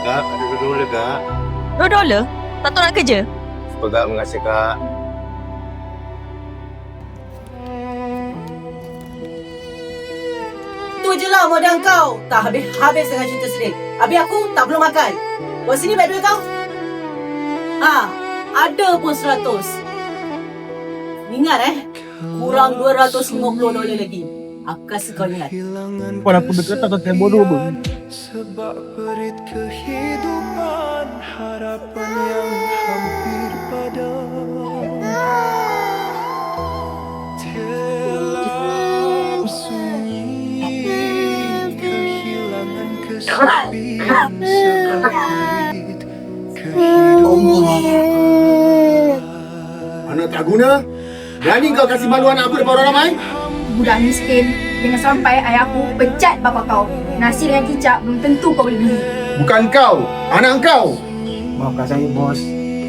Kak, ada $2 kak. $2? Tak tahu nak kerja? Apa kak, mengasih kak. Tu je lah modal kau. Tak habis-habis dengan cerita sedih. Habis aku tak perlu makan. Buat sini baik duit kau. Ada pun 100. Ingat kurang $250 lagi. Aku kasih kau ingat. Walaupun dekat tak tahu bodoh pun. Sebab perit kehidupan, harapan yang hampir padam. Dalam sunyi, kehilangan kesepian. Sebab perit kehidupan. Anak tak guna? Berani kau kasih malu anak aku depan orang ramai? Budak miskin. Jangan sampai ayah aku pecat bapa kau. Nasi dengan kicap belum tentu kau boleh beli. Bukan kau, anak kau. Maafkan saya bos.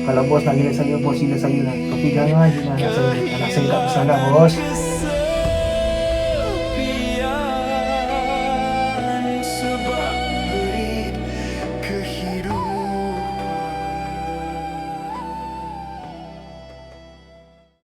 Kalau bos nak gila saya, bos gila saya lah. Tapi jangan anak saya. Anak saya tak bersalah bos.